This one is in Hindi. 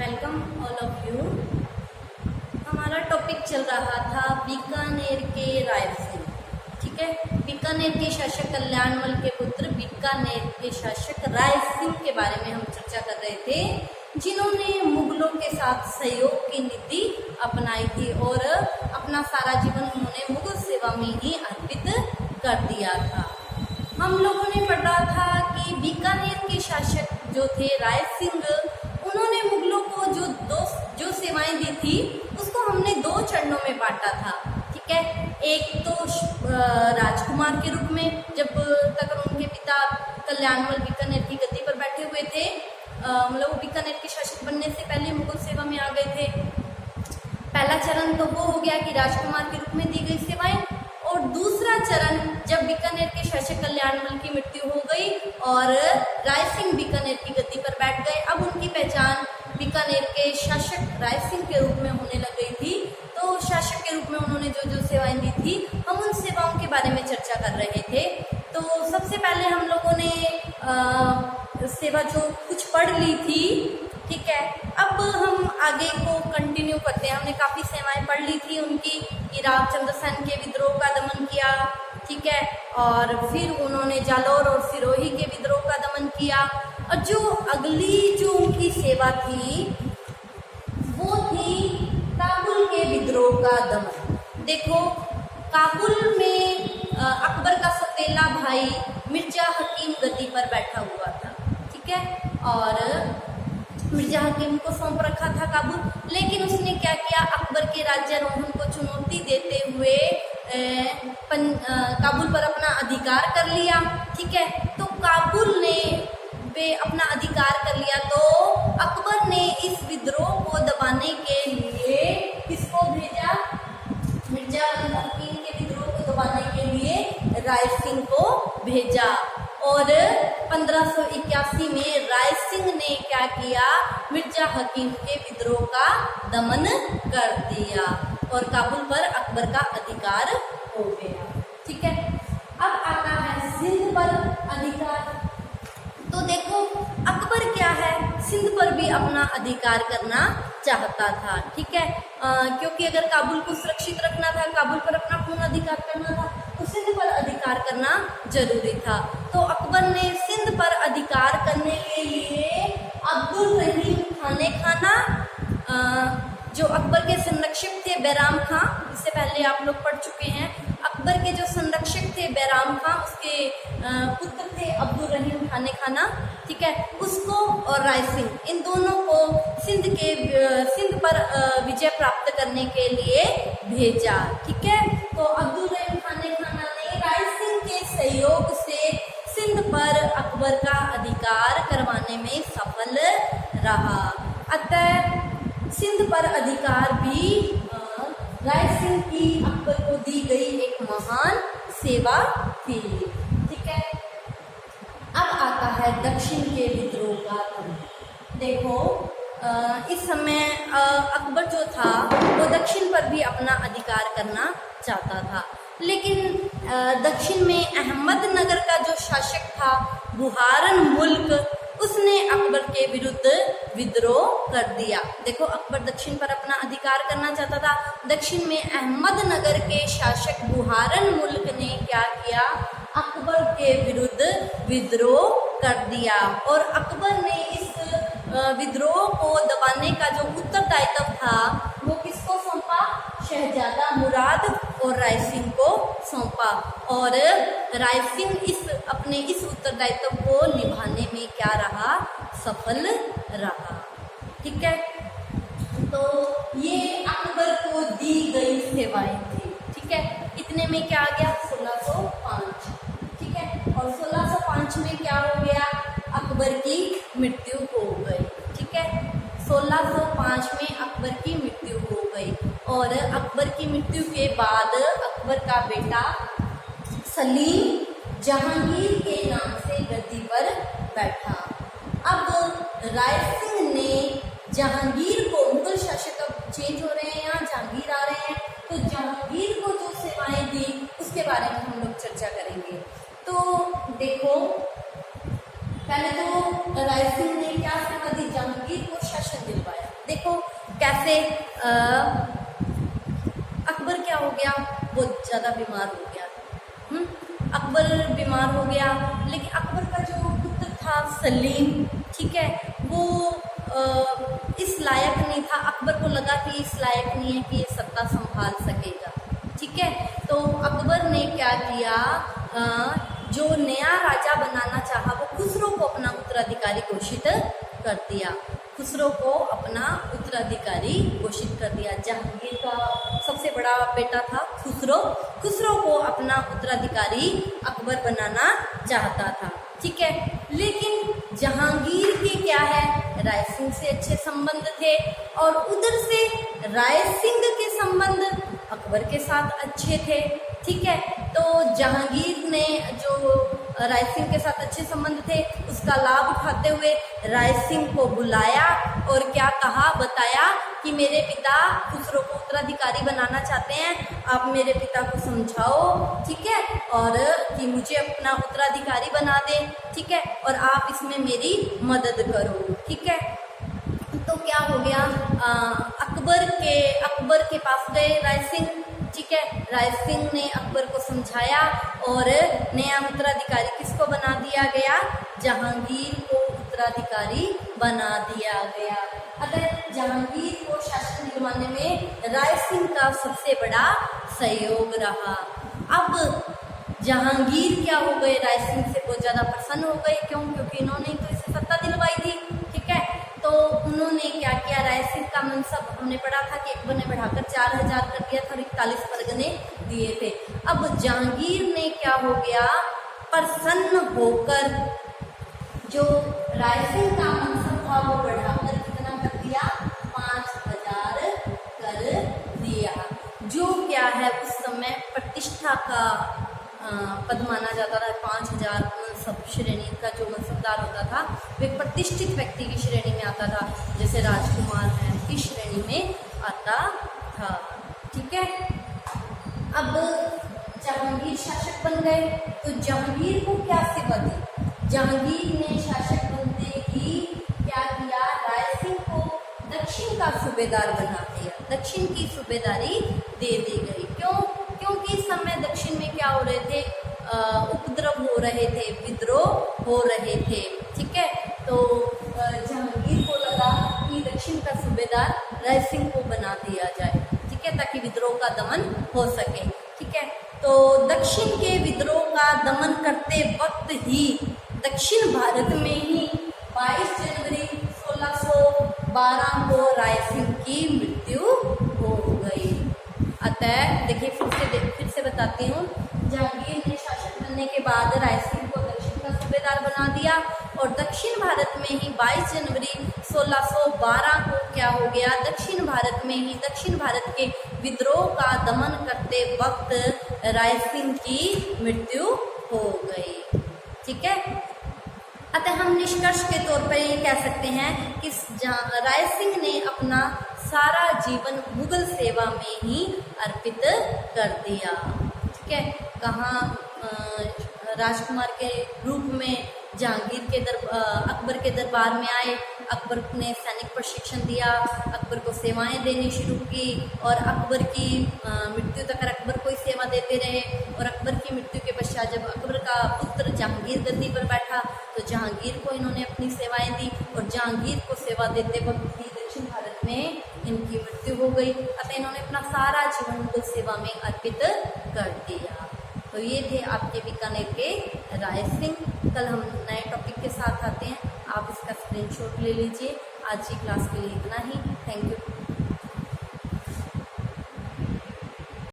Welcome all of you. हमारा टॉपिक चल रहा था बीकानेर के राय सिंह। ठीक है, बीकानेर के शासक कल्याणमल के पुत्र बीकानेर के शासक राय सिंह के बारे में हम चर्चा कर रहे थे, जिन्होंने मुगलों के साथ सहयोग की नीति अपनाई थी और अपना सारा जीवन उन्होंने मुगल सेवा में ही अर्पित कर दिया था। हम लोगों ने पढ़ा था कि बीकानेर के शासक जो थे राय सिंह, उन्होंने मुगलों को जो सेवाएं दी थी उसको हमने दो चरणों में बांटा था। ठीक है, एक तो राजकुमार के रूप में, जब तक उनके पिता कल्याणमल बीकानेर की गद्दी पर बैठे हुए थे, मतलब वो बीकानेर के शासक बनने से पहले मुगल सेवा में आ गए थे। पहला चरण तो वो हो गया कि राजकुमार के रूप में दी गई सेवाएं, और दूसरा चरण जब बीकानेर के शासक कल्याणमल की मृत्यु हो गई और राय सिंह बीकानेर की गद्दी पर बैठ गए, अब उनकी पहचान बीकानेर के शासक राय सिंह के रूप में होने लग गई थी। तो शासक के रूप में उन्होंने जो सेवाएं दी थी, हम उन सेवाओं के बारे में चर्चा कर रहे थे। तो सबसे पहले हम लोगों ने सेवा जो कुछ पढ़ ली थी। ठीक है, अब हम आगे को कंटिन्यू करते हैं। हमने काफ़ी सेवाएं पढ़ ली थी उनकी, कि रामचंद्र सेन के विद्रोह का दमन किया। ठीक है, और फिर उन्होंने जालौर और सिरोही के विद्रोह का दमन किया। और जो अगली जो उनकी सेवा थी वो थी काबुल के विद्रोह का दमन। देखो, काबुल में अकबर का सौतेला भाई मिर्जा हकीम गद्दी पर बैठा हुआ था। ठीक है, और मिर्जा हकीम को सौंप रखा था काबुल, लेकिन उसने क्या किया, अकबर के राज्यारोहण को चुनौती देते हुए काबुल पर अपना अधिकार कर लिया। ठीक है, तो काबुल ने अपना अधिकार कर लिया, तो अकबर ने इस विद्रोह को दबाने के लिए किसको भेजा? मिर्जा हकीम के विद्रोह को दबाने के लिए राय सिंह को भेजा। और 1581 में राय सिंह ने क्या किया? मिर्जा हकीम के विद्रोह का दमन कर दिया और काबुल पर अकबर का अधिकार हो गया। ठीक है, अब आता है सिंध पर अधिकार। तो देखो, अकबर क्या है, सिंध पर भी अपना अधिकार करना चाहता था। ठीक है, क्योंकि अगर काबुल को सुरक्षित रखना था, काबुल पर अपना पूर्ण अधिकार करना था, तो सिंध पर अधिकार करना जरूरी था। तो अकबर ने सिंध पर अधिकार करने के लिए अब्दुल रहीम खाने खाना, जो अकबर के संरक्षक थे बैराम खां, इससे पहले आप लोग पढ़ चुके हैं, अकबर के जो संरक्षक थे बैराम खां, उसके पुत्र थे अब्दुल रहीम खाने खाना। ठीक है, उसको और राय सिंह, इन दोनों को सिंध पर विजय प्राप्त करने के लिए भेजा। ठीक है, तो अब्दुल रहीम खाने खाना ने राय सिंह के सहयोग से सिंध पर अकबर का अधिकार करवाने में सफल रहा। अतः सिंध पर अधिकार भी राय सिंह की अकबर को दी गई एक महान सेवा थी। ठीक है, अब आता है दक्षिण के विद्रोह का दमन। देखो, इस समय अकबर जो था वो दक्षिण पर भी अपना अधिकार करना चाहता था, लेकिन दक्षिण में अहमदनगर का जो शासक था बुहारन मुल्क, उसने अकबर के विरुद्ध विद्रोह कर दिया। देखो, अकबर दक्षिण पर अपना अधिकार करना चाहता था, दक्षिण में अहमदनगर के शासक बुहारन मुल्क ने क्या किया? अकबर के विरुद्ध विद्रोह कर दिया और अकबर ने इस विद्रोह को दबाने का जो उत्तरदायित्व था वो किसको सौंपा? शहजादा मुराद और राय सिंह को सौंपा। और राय सिंह अपने इस उत्तरदायित्व को निभाने में क्या रहा? सफल रहा। ठीक है, तो ये अकबर को दी गई सेवाएं थी। ठीक है, इतने में क्या आ गया? 1605। ठीक है, और 1605 में क्या हो गया? अकबर की मृत्यु हो गई। ठीक है, 1605 में अकबर की मृत्यु हो गई और अकबर की मृत्यु के बाद अकबर का बेटा सलीम जहांगीर के नाम से गद्दी पर बैठा। अब राय सिंह ने जहांगीर को, मुगल शासक अब चेंज हो रहे हैं, यहाँ जहांगीर आ रहे हैं, तो जहांगीर को जो सेवाएं दी उसके बारे में हम लोग चर्चा करेंगे। तो देखो, पहले तो राय सिंह ने क्या सेवा दी? जहांगीर को शासन दिलवाया। देखो कैसे अकबर क्या हो गया, बहुत ज़्यादा बीमार हो गया। अकबर बीमार हो गया, लेकिन अकबर का जो पुत्र था सलीम, ठीक है, वो इस लायक नहीं था। अकबर को लगा कि इस लायक नहीं है कि ये सत्ता संभाल सकेगा, ठीक है। तो अकबर ने क्या किया, जो नया राजा बनाना चाहा वो खुसरो को अपना उत्तराधिकारी घोषित कर दिया। खुसरो को अपना उत्तराधिकारी घोषित कर दिया। जहांगीर का सबसे बड़ा बेटा था खुसरो, खुसरो को अपना उत्तराधिकारी अकबर बनाना चाहता था, ठीक है। लेकिन जहांगीर के क्या है, राय सिंह से अच्छे संबंध थे और उधर से राय सिंह के संबंध अकबर के साथ अच्छे थे, ठीक है। तो जहांगीर ने जो राय सिंह के साथ अच्छे संबंध थे उसका लाभ उठाते हुए राय सिंह को बुलाया और क्या कहा, बताया कि मेरे पिता खुसरो को उत्तराधिकारी बनाना चाहते हैं, आप मेरे पिता को समझाओ, ठीक है, और कि मुझे अपना उत्तराधिकारी बना दें, ठीक है, और आप इसमें मेरी मदद करो, ठीक है। तो क्या हो गया, अकबर के पास गए राय सिंह, ठीक है। राय सिंह ने अकबर को समझाया और नया उत्तराधिकारी किसको बना दिया गया, जहांगीर को उत्तराधिकारी बना दिया गया। अतः जहांगीर को शासन दिलवाने में राय सिंह का सबसे बड़ा सहयोग रहा। अब जहांगीर क्या हो गए, राय सिंह से बहुत ज़्यादा प्रसन्न हो गए, क्यों, क्योंकि इन्होंने तो इसे सत्ता दिलवाई थी, ठीक है। तो उन्होंने क्या किया, राय सिंह का मनसब हमने पढ़ा था कि अकबर ने बढ़ाकर 4000 कर दिया था और 41 परगने दिए थे। अब जहांगीर ने क्या हो गया, प्रसन्न होकर जो राय सिंह का मनसब था वो बढ़ाकर कितना कर दिया, 5000 कर दिया, जो क्या है उस समय प्रतिष्ठा का पद माना जाता था। 5000 मनसब श्रेणी का जो मनसबदार होता था वे प्रतिष्ठित व्यक्ति की श्रेणी में आता था, जैसे राजकुमार है की श्रेणी में आता था, ठीक है। अब जहांगीर शासक बन गए, तो जहांगीर को क्या सेवा दी, जहांगीर ने शासक बनते ही क्या किया, राय सिंह को दक्षिण का सूबेदार बना दिया, दक्षिण की सूबेदारी दे दी गई। क्यों, क्योंकि इस समय दक्षिण में क्या हो रहे थे, उपद्रव हो रहे थे, विद्रोह हो रहे थे, ठीक है। तो जहांगीर को लगा कि दक्षिण का सूबेदार राय सिंह को बना दिया जाए, ठीक है, ताकि विद्रोह का दमन हो सके, ठीक है। तो दक्षिण के विद्रोह का दमन करते वक्त ही दक्षिण भारत में ही 22 जनवरी 1612 को राय सिंह की मृत्यु हो गई। अतः देखिए फिर से बताती हूँ, जहांगीर ने शासक बनने के बाद राय सिंह को दक्षिण का सूबेदार बना दिया और दक्षिण भारत में ही 22 जनवरी 1612 को क्या हो गया, दक्षिण भारत में ही दक्षिण भारत के विद्रोह का दमन करते वक्त राय सिंह की मृत्यु हो गई, ठीक है। अतः हम निष्कर्ष के तौर पर ये कह सकते हैं कि राय सिंह ने अपना सारा जीवन मुगल सेवा में ही अर्पित कर दिया, ठीक है। कहाँ राजकुमार के रूप में जहांगीर के अकबर के दरबार में आए, अकबर ने सैनिक प्रशिक्षण दिया, अकबर को सेवाएं देनी शुरू की और अकबर की मृत्यु तक अकबर को ही सेवा देते रहे। और अकबर की मृत्यु के पश्चात जब अकबर का पुत्र जहांगीर गद्दी पर बैठा तो जहांगीर को इन्होंने अपनी सेवाएं दी और जहांगीर को सेवा देते वक्त ही दक्षिण भारत में इनकी मृत्यु हो गई। अतः इन्होंने अपना सारा जीवन मुगल सेवा में अर्पित कर दिया। तो ये थे आपके बीकानेर के राय सिंह। कल हम नए टॉपिक के साथ आते हैं, आप इसका स्क्रीनशॉट ले लीजिए। आज की क्लास के लिए इतना ही। Thank you.